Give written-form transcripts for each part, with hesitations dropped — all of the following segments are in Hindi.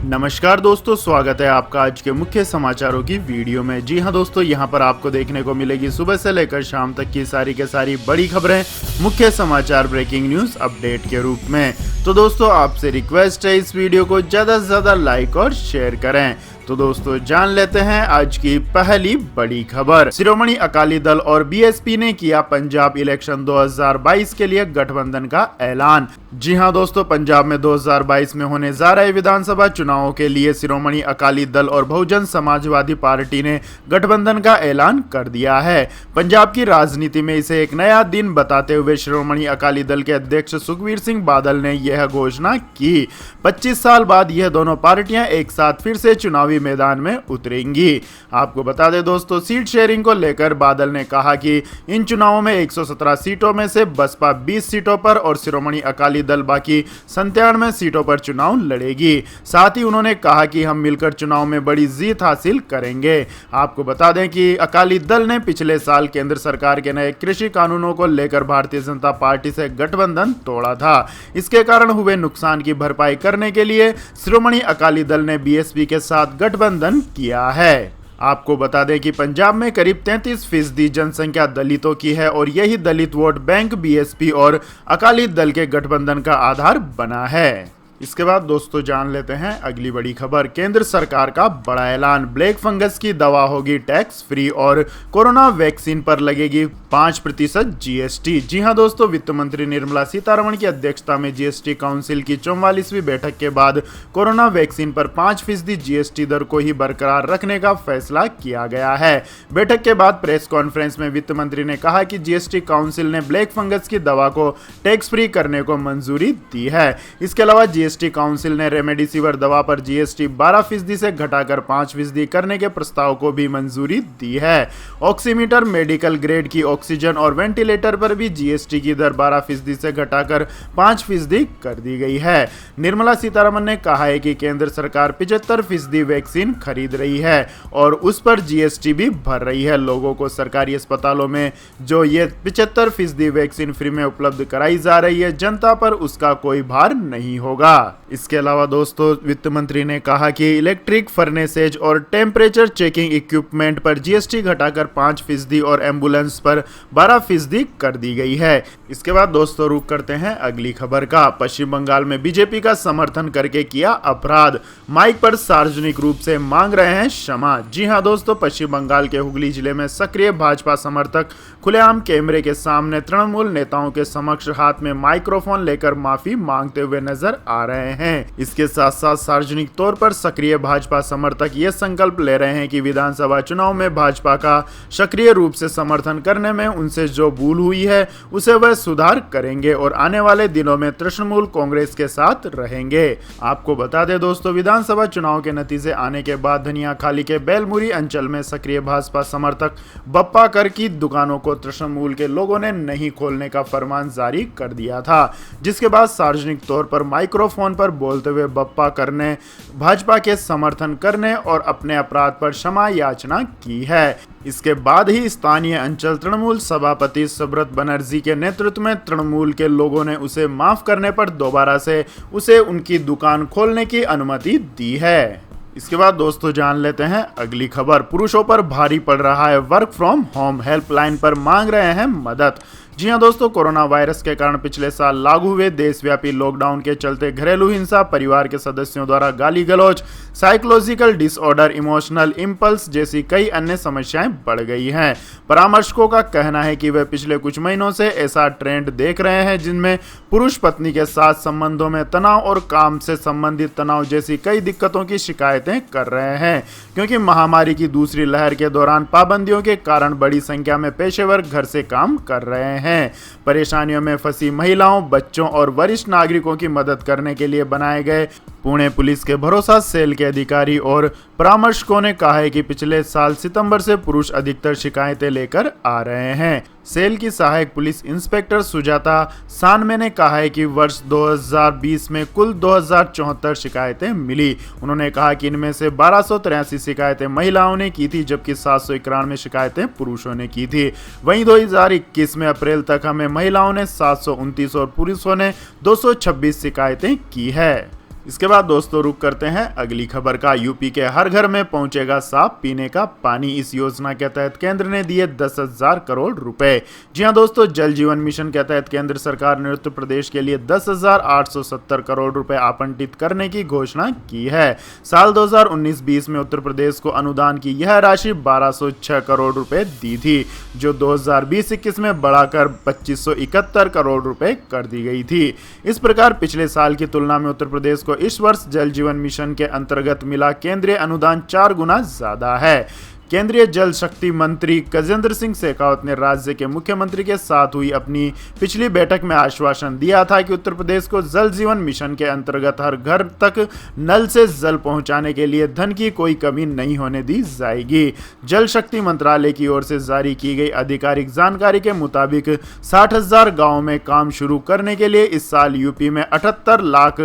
नमस्कार दोस्तों, स्वागत है आपका आज के मुख्य समाचारों की वीडियो में। जी हां दोस्तों, यहां पर आपको देखने को मिलेगी सुबह से लेकर शाम तक की सारी के सारी बड़ी खबरें मुख्य समाचार ब्रेकिंग न्यूज अपडेट के रूप में। तो दोस्तों, आपसे रिक्वेस्ट है इस वीडियो को ज़्यादा से ज़्यादा लाइक और शेयर करें। तो दोस्तों, जान लेते हैं आज की पहली बड़ी खबर। शिरोमणि अकाली दल और बीएसपी ने किया पंजाब इलेक्शन 2022 के लिए गठबंधन का ऐलान। जी हां दोस्तों, पंजाब में 2022 में होने जा रहे विधानसभा चुनावों के लिए शिरोमणि अकाली दल और बहुजन समाजवादी पार्टी ने गठबंधन का ऐलान कर दिया है। पंजाब की राजनीति में इसे एक नया दिन बताते हुए शिरोमणि अकाली दल के अध्यक्ष सुखबीर सिंह बादल ने यह घोषणा की। 25 साल बाद यह दोनों पार्टियां एक साथ फिर से चुनावी मैदान में उतरेंगी। आपको बता दें दोस्तों, सीट शेयरिंग को लेकर बादल ने कहा कि इन चुनावों में 117 सीटों में से बसपा 20 सीटों पर और शिरोमणि अकाली दल बाकी 97 सीटों पर चुनाव लड़ेगी। साथ ही उन्होंने कहा कि हम मिलकर चुनाव में बड़ी जीत हासिल करेंगे। आपको बता दें कि अकाली दल ने पिछले साल केंद्र सरकार के नए कृषि कानूनों को लेकर भारतीय जनता पार्टी से गठबंधन तोड़ा था। इसके कारण हुए नुकसान की भरपाई करने के लिए शिरोमणि अकाली दल ने बीएसपी के साथ गठबंधन किया है। आपको बता दें कि पंजाब में करीब 33% जनसंख्या दलितों की है और यही दलित वोट बैंक बीएसपी और अकाली दल के गठबंधन का आधार बना है। इसके बाद दोस्तों, जान लेते हैं अगली बड़ी खबर। केंद्र सरकार का बड़ा ऐलान, ब्लैक फंगस की दवा होगी टैक्स फ्री और कोरोना वैक्सीन पर लगेगी 5% जीएसटी। जी हां दोस्तों, वित्त मंत्री निर्मला सीतारमण की अध्यक्षता में जीएसटी काउंसिल की 44वीं बैठक के बाद कोरोना वैक्सीन पर 5% जीएसटी दर को ही बरकरार रखने का फैसला किया गया है। बैठक के बाद प्रेस कॉन्फ्रेंस में वित्त मंत्री ने कहा कि जीएसटी काउंसिल ने ब्लैक फंगस की दवा को टैक्स फ्री करने को मंजूरी दी है। इसके अलावा जीएसटी काउंसिल ने रेमडेसिविर दवा पर जीएसटी 12% से घटाकर 5% करने के प्रस्ताव को भी मंजूरी दी है। ऑक्सीमीटर, मेडिकल ग्रेड की ऑक्सीजन और वेंटिलेटर पर भी जीएसटी की दर 12% से घटाकर 5% कर दी गई है। निर्मला सीतारमण ने कहा है कि केंद्र सरकार 75% वैक्सीन खरीद रही है और उस पर जीएसटी भी भर रही है। लोगों को सरकारी अस्पतालों में जो ये 75% वैक्सीन फ्री में उपलब्ध कराई जा रही है, जनता पर उसका कोई भार नहीं होगा। इसके अलावा दोस्तों, वित्त मंत्री ने कहा कि इलेक्ट्रिक फर्नेसेज और टेम्परेचर चेकिंग इक्विपमेंट पर जीएसटी घटाकर 5% और एम्बुलेंस पर 12% कर दी गई है। इसके बाद दोस्तों, रुक करते हैं अगली खबर का। पश्चिम बंगाल में बीजेपी का समर्थन करके किया अपराध, माइक पर सार्वजनिक रूप से मांग रहे हैं क्षमा। जी हां दोस्तों, पश्चिम बंगाल के हुगली जिले में सक्रिय भाजपा समर्थक खुलेआम कैमरे के सामने तृणमूल नेताओं के समक्ष हाथ में माइक्रोफोन लेकर माफी मांगते हुए नजर आ रहे हैं। इसके साथ साथ सार्वजनिक तौर पर सक्रिय भाजपा समर्थक ये संकल्प ले रहे हैं कि विधानसभा चुनाव में भाजपा का सक्रिय रूप से समर्थन करने में उनसे जो भूल हुई है उसे वह सुधार करेंगे और आने वाले दिनों में तृणमूल कांग्रेस के साथ रहेंगे। आपको बता दें दोस्तों, विधानसभा चुनाव के नतीजे आने के बाद धनियाखाली के बेलमुरी अंचल में सक्रिय भाजपा समर्थक बप्पा कर की दुकानों को तृणमूल के लोगों ने नहीं खोलने का फरमान जारी कर दिया था, जिसके बाद सार्वजनिक तौर पर माइक्रोफोन पर बोलते हुए बप्पा कर ने भाजपा के समर्थन करने और अपने अपराध पर क्षमा याचना की है। इसके बाद ही स्थानीय अंचल तृणमूल सभापति सुब्रत बनर्जी के नेतृत्व में तृणमूल के लोगों ने उसे माफ करने पर दोबारा से उसे उनकी दुकान खोलने की अनुमति दी है। इसके बाद दोस्तों, जान लेते हैं अगली खबर। पुरुषों पर भारी पड़ रहा है वर्क फ्रॉम होम, हेल्पलाइन पर मांग रहे हैं मदद। जी हां दोस्तों, कोरोना वायरस के कारण पिछले साल लागू हुए देशव्यापी लॉकडाउन के चलते घरेलू हिंसा, परिवार के सदस्यों द्वारा गाली गलौज, साइकोलॉजिकल डिसऑर्डर, इमोशनल इंपल्स जैसी कई अन्य समस्याएं बढ़ गई हैं। परामर्शकों का कहना है कि वे पिछले कुछ महीनों से ऐसा ट्रेंड देख रहे हैं जिनमें पुरुष पत्नी के साथ संबंधों में तनाव और काम से संबंधित तनाव जैसी कई दिक्कतों की शिकायतें कर रहे हैं। क्योंकि महामारी की दूसरी लहर के दौरान पाबंदियों के कारण बड़ी संख्या में पेशेवर घर से काम कर रहे हैं। परेशानियों में फंसी महिलाओं, बच्चों और वरिष्ठ नागरिकों की मदद करने के लिए बनाए गए पुणे पुलिस के भरोसा सेल के अधिकारी और परामर्शकों ने कहा है कि पिछले साल सितंबर से पुरुष अधिकतर शिकायतें लेकर आ रहे हैं। सेल की सहायक पुलिस इंस्पेक्टर सुजाता सानमे ने कहा है कि वर्ष 2020 में कुल 2074 शिकायतें मिली। उन्होंने कहा कि इनमें से 1283 शिकायतें महिलाओं ने की थी, जबकि 791 शिकायतें पुरुषों ने की थी। वहीं 2021 में अप्रैल तक हमें महिलाओं ने 729 और पुरुषों ने 226 शिकायतें की है। इसके बाद दोस्तों रुक करते हैं अगली खबर का। यूपी के हर घर में पहुंचेगा साफ पीने का पानी। इस योजना के तहत केंद्र ने दिए 10,000 करोड़ रुपए। जी हां दोस्तों, जल जीवन मिशन के तहत केंद्र सरकार ने उत्तर प्रदेश के लिए 10,870 करोड़ रुपए आवंटित करने की घोषणा की है। साल 2019-20 में उत्तर प्रदेश को अनुदान की यह राशि 1,206 करोड़ रुपए दी थी, जो 2020-21 में बढ़ाकर 2,571 करोड़ रुपए कर दी गई थी। इस प्रकार पिछले साल की तुलना में उत्तर प्रदेश को इस वर्ष जल जीवन मिशन के अंतर्गत मिला केंद्रीय अनुदान 4 गुना ज्यादा है। केंद्रीय जल शक्ति मंत्री गजेंद्र सिंह शेखावत ने राज्य के मुख्यमंत्री के साथ हुई अपनी पिछली बैठक में आश्वासन दिया था कि उत्तर प्रदेश को जल जीवन मिशन के अंतर्गत हर घर तक नल से जल पहुंचाने के लिए धन की कोई कमी नहीं होने दी जाएगी। जल शक्ति मंत्रालय की ओर से जारी की गई आधिकारिक जानकारी के मुताबिक 60,000 गाँवों में काम शुरू करने के लिए इस साल यूपी में 78 लाख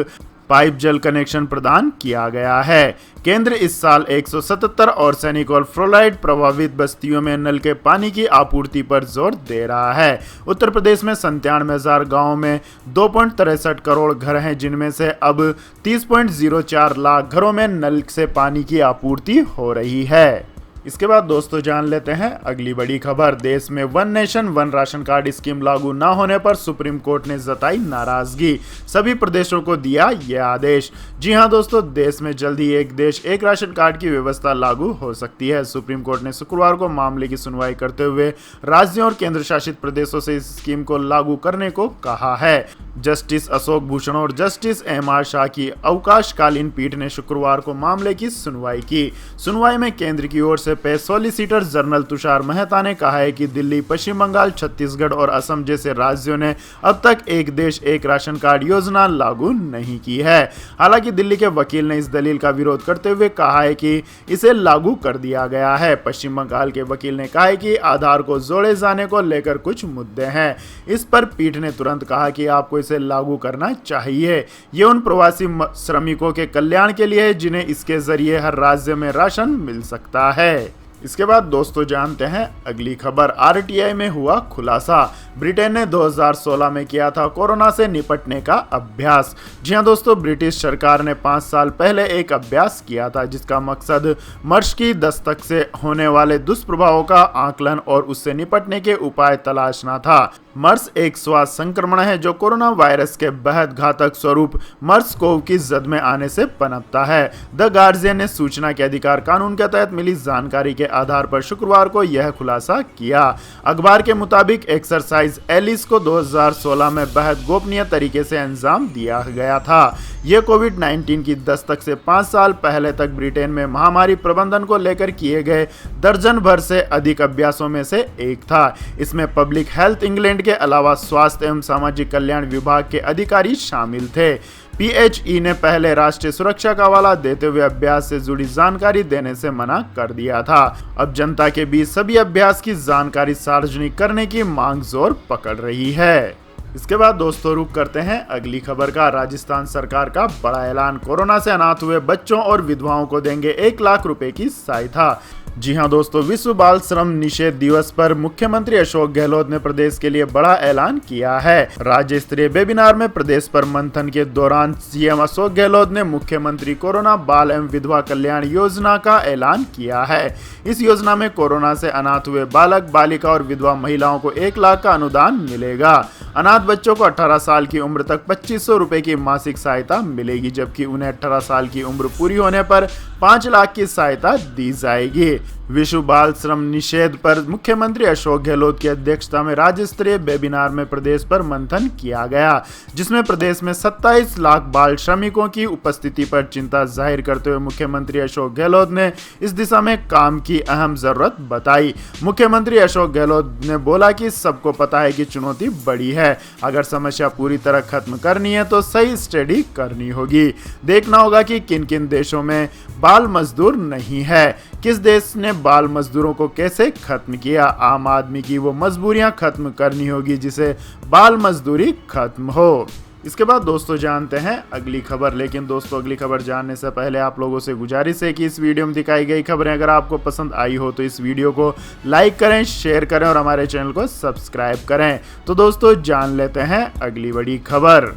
पाइप जल कनेक्शन प्रदान किया गया है। केंद्र इस साल 177 और सैनिक और फ्लोराइड प्रभावित बस्तियों में नल के पानी की आपूर्ति पर जोर दे रहा है। उत्तर प्रदेश में 97,000 गाँवों में 2.63 करोड़ घर हैं, जिनमें से अब 30.04 लाख घरों में नल से पानी की आपूर्ति हो रही है। इसके बाद दोस्तों जान लेते हैं अगली बड़ी खबर। देश में one nation one ration card scheme लागू न होने पर सुप्रीम कोर्ट ने जताई नाराजगी। सभी प्रदेशों को दिया यह आदेश। जी हां दोस्तों, देश में जल्द ही एक देश एक राशन कार्ड की व्यवस्था लागू हो सकती है। सुप्रीम कोर्ट ने शुक्रवार को मामले की सुनवाई करते हुए राज्यों और केंद्र शासित प्रदेशों से इस स्कीम को लागू करने को कहा है। जस्टिस अशोक भूषण और जस्टिस एम.आर. शाह की अवकाशकालीन पीठ ने शुक्रवार को मामले की सुनवाई की। सुनवाई में केंद्र की ओर से सॉलिसिटर जनरल तुषार मेहता ने कहा है कि दिल्ली, पश्चिम बंगाल, छत्तीसगढ़ और असम जैसे राज्यों ने अब तक एक देश एक राशन कार्ड योजना लागू नहीं की है। हालांकि दिल्ली के वकील ने इस दलील का विरोध करते हुए कहा है कि इसे लागू कर दिया गया है। पश्चिम बंगाल के वकील ने कहा है कि आधार को जोड़े जाने को लेकर कुछ मुद्दे हैं। इस पर पीठ ने तुरंत कहा कि आपको इसे लागू करना चाहिए। ये उन प्रवासी श्रमिकों के कल्याण के लिए है जिन्हें इसके जरिए हर राज्य में राशन मिल सकता है। इसके बाद दोस्तों जानते हैं अगली खबर। आरटीआई में हुआ खुलासा। ब्रिटेन ने 2016 में किया था कोरोना से निपटने का अभ्यास। जी हां दोस्तों, ब्रिटिश सरकार ने 5 साल पहले एक अभ्यास किया था जिसका मकसद मर्स की दस्तक से होने वाले दुष्प्रभावों का आकलन और उससे निपटने के उपाय तलाशना था। मर्स एक श्वास संक्रमण है जो कोरोना वायरस के बेहद घातक स्वरूप मर्स कोव की जद में आने से पनपता है। द गार्जियन ने सूचना के अधिकार कानून के तहत मिली जानकारी के आधार पर शुक्रवार को यह खुलासा किया। अखबार के मुताबिक एक्सरसाइज एलिस को 2016 में बेहद गोपनीय तरीके से अंजाम दिया गया था। यह कोविड-19 की दस्तक से 5 साल पहले तक ब्रिटेन में महामारी प्रबंधन को लेकर किए गए दर्जन भर से अधिक अभ्यासों में से एक था। इसमें पब्लिक हेल्थ इंग्लैंड के अलावा स्वास्थ्य एवं सामाजिक कल्याण विभाग के अधिकारी शामिल थे। PHE ने पहले राष्ट्रीय सुरक्षा का हवाला देते हुए अभ्यास से जुड़ी जानकारी देने से मना कर दिया था। अब जनता के बीच सभी अभ्यास की जानकारी सार्वजनिक करने की मांग जोर पकड़ रही है। इसके बाद दोस्तों रुक करते हैं अगली खबर का। राजस्थान सरकार का बड़ा ऐलान। कोरोना से अनाथ हुए बच्चों और विधवाओं को देंगे 1 लाख रुपए की सहायता। जी हां दोस्तों, विश्व बाल श्रम निषेध दिवस पर मुख्यमंत्री अशोक गहलोत ने प्रदेश के लिए बड़ा ऐलान किया है। राज्य स्तरीय वेबिनार में प्रदेश पर मंथन के दौरान सीएम अशोक गहलोत ने मुख्यमंत्री कोरोना बाल एवं विधवा कल्याण योजना का ऐलान किया है। इस योजना में कोरोना से अनाथ हुए बालक, बालिका और विधवा महिलाओं को 1 लाख का अनुदान मिलेगा। अनाथ बच्चों को 18 साल की उम्र तक 2,500 रुपए की मासिक सहायता मिलेगी, जबकि उन्हें 18 साल की उम्र पूरी होने पर 5 लाख की सहायता दी जाएगी। विश्व बाल श्रम निषेध पर मुख्यमंत्री अशोक गहलोत की अध्यक्षता में राज्य स्तरीय वेबिनार में प्रदेश पर मंथन किया गया, जिसमें प्रदेश में 27 लाख बाल श्रमिकों की उपस्थिति पर चिंता जाहिर करते हुए मुख्यमंत्री अशोक गहलोत ने इस दिशा में काम की अहम जरूरत बताई। मुख्यमंत्री अशोक गहलोत ने बोला कि सबको पता है कि चुनौती बड़ी है। अगर समस्या पूरी तरह खत्म करनी है तो सही स्टडी करनी होगी। देखना होगा कि किन किन देशों में बाल मजदूर नहीं है, किस देश ने बाल मजदूरों को कैसे खत्म किया। आम आदमी की वो मजबूरियां खत्म करनी होगी जिसे बाल मजदूरी खत्म हो। इसके बाद दोस्तों जानते हैं अगली खबर। लेकिन दोस्तों अगली खबर जानने से पहले आप लोगों से गुजारिश है कि इस वीडियो में दिखाई गई खबरें अगर आपको पसंद आई हो तो इस वीडियो को लाइक करें, शेयर करें और हमारे चैनल को सब्सक्राइब करें। तो दोस्तों जान लेते हैं अगली बड़ी खबर।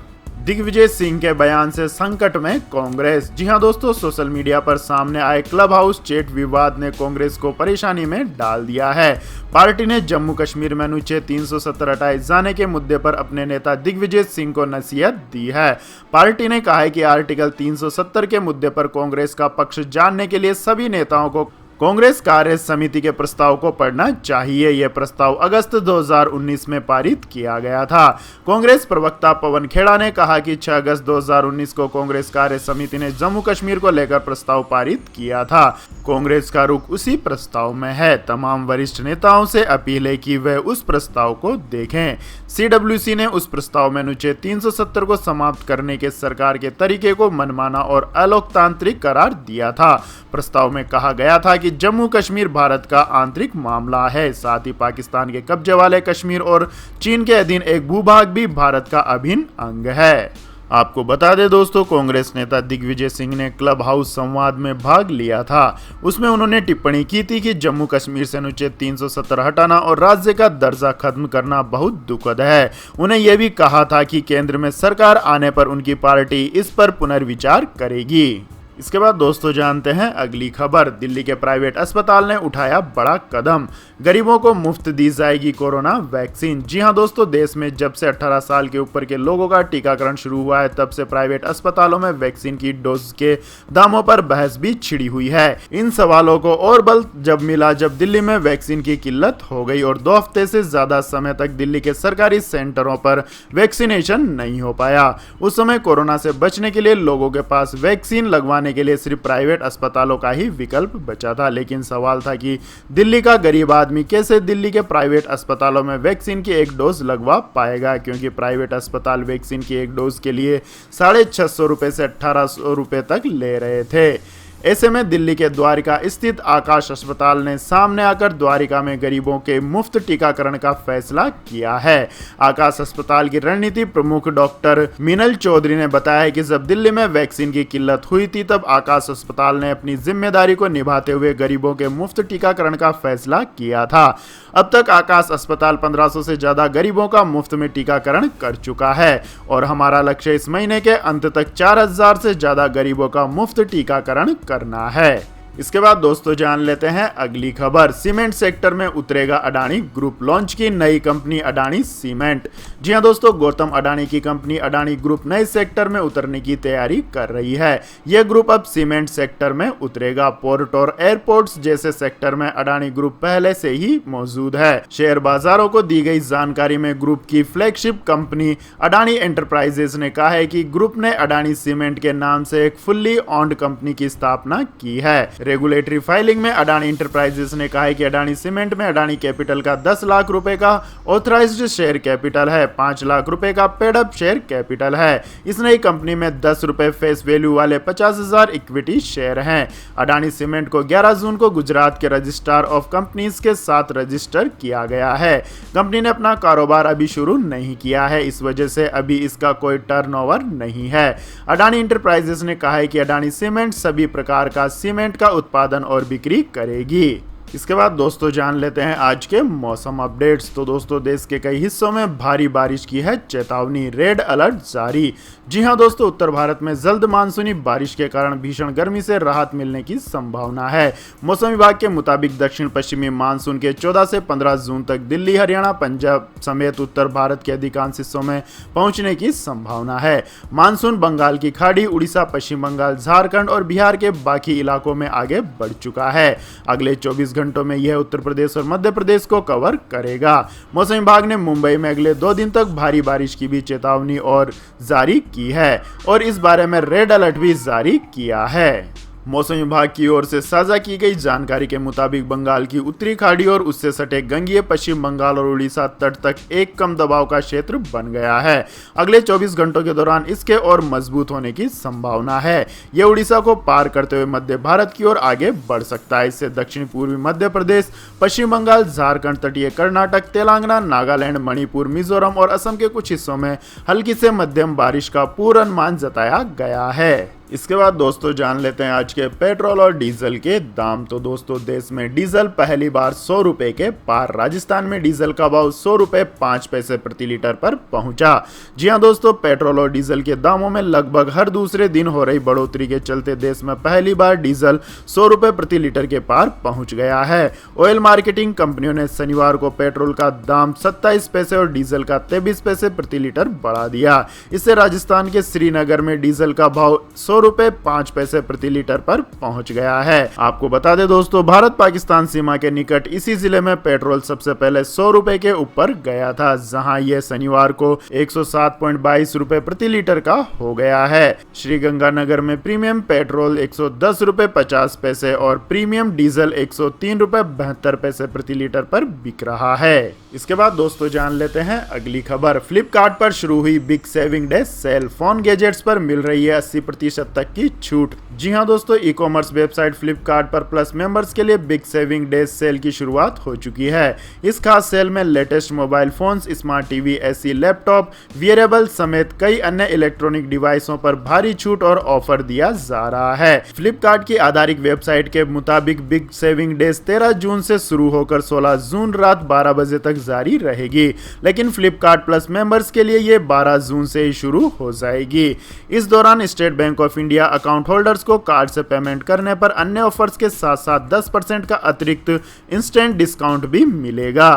दिग्विजय सिंह के बयान से संकट में कांग्रेस। जी हां दोस्तों, सोशल मीडिया पर सामने आए क्लब हाउस चैट विवाद ने कांग्रेस को परेशानी में डाल दिया है। पार्टी ने जम्मू कश्मीर में अनुच्छेद 370 हटाए जाने के मुद्दे पर अपने नेता दिग्विजय सिंह को नसीहत दी है। पार्टी ने कहा है कि आर्टिकल 370 के मुद्दे पर कांग्रेस का पक्ष जानने के लिए सभी नेताओं को कांग्रेस कार्य समिति के प्रस्ताव को पढ़ना चाहिए। यह प्रस्ताव अगस्त 2019 में पारित किया गया था। कांग्रेस प्रवक्ता पवन खेड़ा ने कहा कि 6 अगस्त 2019 को कांग्रेस कार्य समिति ने जम्मू कश्मीर को लेकर प्रस्ताव पारित किया था। कांग्रेस का रुख उसी प्रस्ताव में है। तमाम वरिष्ठ नेताओं से अपील है कि वे उस प्रस्ताव को देखें। सीडब्ल्यूसी ने उस प्रस्ताव में अनुच्छेद 370 को समाप्त करने के सरकार के तरीके को मनमाना और अलोकतांत्रिक करार दिया था। प्रस्ताव में कहा गया था कि जम्मू कश्मीर भारत का आंतरिक मामला है, साथ ही पाकिस्तान के कब्जे वाले कश्मीर और चीन के अधीन एक भूभाग भी भारत का अभिन्न अंग है। आपको बता दें दोस्तों, कांग्रेस नेता दिग्विजय सिंह ने क्लब हाउस संवाद में भाग लिया था। उसमें उन्होंने टिप्पणी की थी कि जम्मू कश्मीर से अनुच्छेद 370 हटाना और राज्य का दर्जा खत्म करना बहुत दुखद है। उन्हें यह भी कहा था कि केंद्र में सरकार आने पर उनकी पार्टी इस पर पुनर्विचार करेगी। इसके बाद दोस्तों जानते हैं अगली खबर। दिल्ली के प्राइवेट अस्पताल ने उठाया बड़ा कदम, गरीबों को मुफ्त दी जाएगी कोरोना वैक्सीन। जी हां दोस्तों, देश में जब से 18 साल के ऊपर के लोगों का टीकाकरण शुरू हुआ है, तब से प्राइवेट अस्पतालों में वैक्सीन की डोज के दामों पर बहस भी छिड़ी हुई है। इन सवालों को और बल जब मिला जब दिल्ली में वैक्सीन की किल्लत हो गई और 2 हफ्ते से ज्यादा समय तक दिल्ली के सरकारी सेंटरों पर वैक्सीनेशन नहीं हो पाया। उस समय कोरोना से बचने के लिए लोगों के पास वैक्सीन लगवाने के लिए सिर्फ प्राइवेट अस्पतालों का ही विकल्प बचा था। लेकिन सवाल था कि दिल्ली का गरीब आदमी कैसे दिल्ली के प्राइवेट अस्पतालों में वैक्सीन की एक डोज लगवा पाएगा, क्योंकि प्राइवेट अस्पताल वैक्सीन की एक डोज के लिए 650 रुपए से 1800 रुपए तक ले रहे थे। ऐसे में दिल्ली के द्वारिका स्थित आकाश अस्पताल ने सामने आकर द्वारिका में गरीबों के मुफ्त टीकाकरण का फैसला किया है। आकाश अस्पताल की रणनीति प्रमुख डॉक्टर मिनल चौधरी ने बताया कि जब दिल्ली में वैक्सीन की किल्लत हुई थी, तब आकाश अस्पताल ने अपनी जिम्मेदारी को निभाते हुए गरीबों के मुफ्त टीकाकरण का फैसला किया था। अब तक आकाश अस्पताल 1500 से ज्यादा गरीबों का मुफ्त में टीकाकरण कर चुका है और हमारा लक्ष्य इस महीने के अंत तक 4000 से ज्यादा गरीबों का मुफ्त टीकाकरण करना है। इसके बाद दोस्तों जान लेते हैं अगली खबर। सीमेंट सेक्टर में उतरेगा अडानी ग्रुप, लॉन्च की नई कंपनी अडानी सीमेंट। जी हां दोस्तों, गौतम अडानी की कंपनी अडानी ग्रुप नए सेक्टर में उतरने की तैयारी कर रही है। यह ग्रुप अब सीमेंट सेक्टर में उतरेगा। पोर्ट और एयरपोर्ट्स जैसे सेक्टर में अडानी ग्रुप पहले से ही मौजूद है। शेयर बाजारों को दी गई जानकारी में ग्रुप की फ्लैगशिप कंपनी अडानी एंटरप्राइजेस ने कहा है कि ग्रुप ने अडानी सीमेंट के नाम से एक फुल्ली ऑन्ड कंपनी की स्थापना की है। रेगुलेटरी फाइलिंग में अडानी इंटरप्राइजेस ने कहा है कि अडानी सीमेंट में अडानी कैपिटल का 10 लाख रुपए का ऑथराइज्ड शेयर कैपिटल है, 5 लाख रुपए का पेड अप शेयर कैपिटल है। इस नई कंपनी में 10 रुपए फेस वैल्यू वाले 50,000 इक्विटी शेयर हैं। अडानी सीमेंट को 11 जून को गुजरात के रजिस्ट्रार ऑफ कंपनीज के साथ रजिस्टर किया गया है। कंपनी ने अपना कारोबार अभी शुरू नहीं किया है, इस वजह से अभी इसका कोई टर्नओवर नहीं है। अडानी इंटरप्राइजेस ने कहा है कि अडानी सीमेंट सभी प्रकार का सीमेंट का उत्पादन और बिक्री करेगी। इसके बाद दोस्तों जान लेते हैं आज के मौसम अपडेट्स। तो दोस्तों, देश के कई हिस्सों में भारी बारिश की है चेतावनी, रेड अलर्ट जारी। जी हां दोस्तों, उत्तर भारत में जल्द मानसूनी बारिश के कारण भीषण गर्मी से राहत मिलने की संभावना है। मौसम विभाग के मुताबिक दक्षिण पश्चिमी मानसून के 14 से 15 जून तक दिल्ली, हरियाणा, पंजाब समेत उत्तर भारत के अधिकांश हिस्सों में पहुंचने की संभावना है। मानसून बंगाल की खाड़ी, उड़ीसा, पश्चिम बंगाल, झारखंड और बिहार के बाकी इलाकों में आगे बढ़ चुका है। अगले 24 घंटों में यह उत्तर प्रदेश और मध्य प्रदेश को कवर करेगा। मौसम विभाग ने मुंबई में अगले 2 दिन तक भारी बारिश की भी चेतावनी और जारी की है और इस बारे में रेड अलर्ट भी जारी किया है। मौसम विभाग की ओर से साझा की गई जानकारी के मुताबिक बंगाल की उत्तरी खाड़ी और उससे सटे गंगीय पश्चिम बंगाल और उड़ीसा तट तक एक कम दबाव का क्षेत्र बन गया है। अगले 24 घंटों के दौरान इसके और मजबूत होने की संभावना है। यह उड़ीसा को पार करते हुए मध्य भारत की ओर आगे बढ़ सकता है। इससे दक्षिण पूर्वी मध्य प्रदेश, पश्चिम बंगाल, झारखंड, तटीय कर्नाटक, तेलंगाना, नागालैंड, मणिपुर, मिजोरम और असम के कुछ हिस्सों में हल्की से मध्यम बारिश का पूर्वानुमान जताया गया है। इसके बाद दोस्तों जान लेते हैं आज के पेट्रोल और डीजल के दाम। तो दोस्तों देश में डीजल पहली बार 100 रुपए के पार। राजस्थान में डीजल का भाव 100 रुपए 5 पैसे प्रति लीटर पर पहुंचा। जी हां दोस्तों, पेट्रोल और डीजल के दामों में लगभग हर दूसरे दिन हो रही बढ़ोतरी के चलते देश में पहली बार डीजल 100 रुपए प्रति लीटर के पार पहुंच गया है। ऑयल मार्केटिंग कंपनियों ने शनिवार को पेट्रोल का दाम 27 पैसे और डीजल का 23 पैसे प्रति लीटर बढ़ा दिया। इससे राजस्थान के श्रीनगर में डीजल का भाव 100 रुपए 5 पैसे प्रति लीटर पर पहुंच गया है। आपको बता दें दोस्तों, भारत पाकिस्तान सीमा के निकट इसी जिले में पेट्रोल सबसे पहले 100 रुपए के ऊपर गया था, जहां यह शनिवार को 107.22 रुपए प्रति लीटर का हो गया है। श्रीगंगानगर में प्रीमियम पेट्रोल 110 रुपए 50 पैसे और प्रीमियम डीजल 103 रुपए 72 पैसे प्रति लीटर पर बिक रहा है। इसके बाद दोस्तों जान लेते हैं अगली खबर। फ्लिपकार्ट पर शुरू हुई big saving day sale. Phone gadgets पर मिल रही है 80% तक की छूट। जी हां दोस्तों, ई कॉमर्स वेबसाइट फ्लिपकार्ट पर प्लस मेंबर्स के लिए बिग सेविंग डे सेल की शुरुआत हो चुकी है। इस खास सेल में latest mobile phones, smart TV, AC, laptop, wearable समेत कई अन्य इलेक्ट्रॉनिक डिवाइसों पर भारी छूट और ऑफर दिया जा रहा है। फ्लिपकार्ट की आधारिक वेबसाइट के मुताबिक बिग सेविंग डेज 13 जून से शुरू होकर 16 जून रात 12 बजे तक जारी रहेगी, लेकिन फ्लिपकार्ट प्लस मेंबर्स के लिए ये 12 जून से ही शुरू हो जाएगी। इस दौरान state bank of India account holders को कार्ड से पेमेंट करने पर अन्य ऑफर्स के साथ साथ 10% का अतिरिक्त इंस्टेंट डिस्काउंट भी मिलेगा।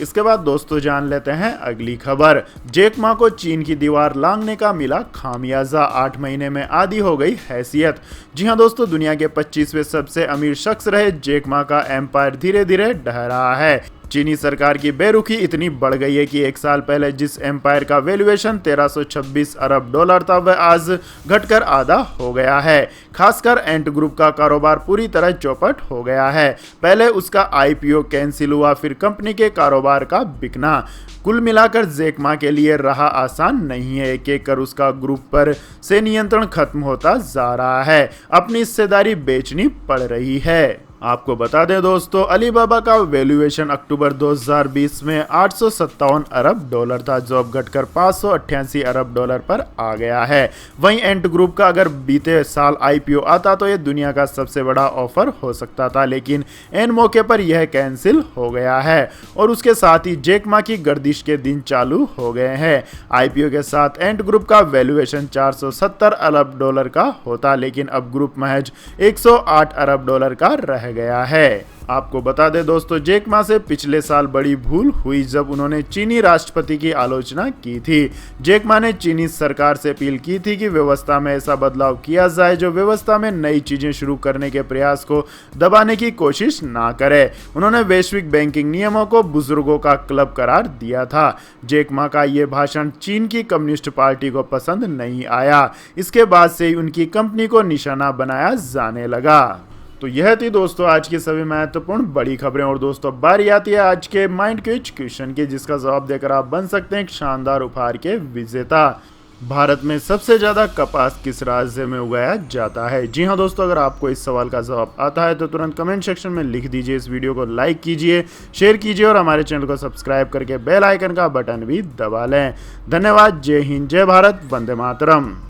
इसके बाद दोस्तों जान लेते हैं अगली खबर। जैक मा को चीन की दीवार लांघने का मिला खामियाजा। 8 महीने में आधी हो गई हैसियत। जी हां दोस्तों, दुनिया के 25वें सबसे अमीर शख्स रहे जैक मा का एम्पायर धीरे धीरे ढह रहा है। चीनी सरकार की बेरुखी इतनी बढ़ गई है कि 1 साल पहले जिस एम्पायर का वैल्यूएशन 1326 अरब डॉलर था, वह आज घटकर आधा हो गया है। खासकर एंट ग्रुप का कारोबार पूरी तरह चौपट हो गया है। पहले उसका आईपीओ कैंसिल हुआ, फिर कंपनी के कारोबार का बिकना। कुल मिलाकर जैक मा के लिए रहा आसान नहीं है। एक एक कर उसका ग्रुप पर से नियंत्रण खत्म होता जा रहा है। अपनी हिस्सेदारी बेचनी पड़ रही है। आपको बता दें दोस्तों, अलीबाबा का वैल्यूएशन अक्टूबर 2020 में 857 अरब डॉलर था, जो अब घटकर 588 अरब डॉलर पर आ गया है। वहीं एंट ग्रुप का अगर बीते साल आईपीओ आता तो यह दुनिया का सबसे बड़ा ऑफर हो सकता था, लेकिन एन मौके पर यह कैंसिल हो गया है और उसके साथ ही जैक मा की गर्दिश के दिन चालू हो गए हैं। आईपीओ के साथ एंट ग्रुप का वैल्यूएशन 470 अरब डॉलर का होता, लेकिन अब ग्रुप महज 108 अरब डॉलर का रह गया है। आपको बता दें दोस्तों, जैक मा से पिछले साल बड़ी भूल हुई जब उन्होंने चीनी राष्ट्रपति की आलोचना की थी। जैक मा ने चीनी सरकार से अपील की थी कि व्यवस्था में ऐसा बदलाव किया जाए जो व्यवस्था में नई चीजें शुरू करने के प्रयास को दबाने की कोशिश ना करे। उन्होंने वैश्विक बैंकिंग नियमों को बुजुर्गों का क्लब करार दिया था। जैक मा का ये भाषण चीन की कम्युनिस्ट पार्टी को पसंद नहीं आया। इसके बाद से ही उनकी कंपनी को निशाना बनाया जाने लगा। तो यह थी दोस्तों आज की सभी महत्वपूर्ण बड़ी खबरें। और दोस्तों बारी आती है आज के माइंड क्विज क्वेश्चन की, जिसका जवाब देकर आप बन सकते हैं एक शानदार उपहार के विजेता। भारत में सबसे ज्यादा कपास किस राज्य में उगाया जाता है? जी हां दोस्तों, अगर आपको इस सवाल का जवाब आता है तो तुरंत कमेंट सेक्शन में लिख दीजिए। इस वीडियो को लाइक कीजिए, शेयर कीजिए और हमारे चैनल को सब्सक्राइब करके बेल आइकन का बटन भी दबा लें। धन्यवाद। जय हिंद, जय भारत, वंदे मातरम।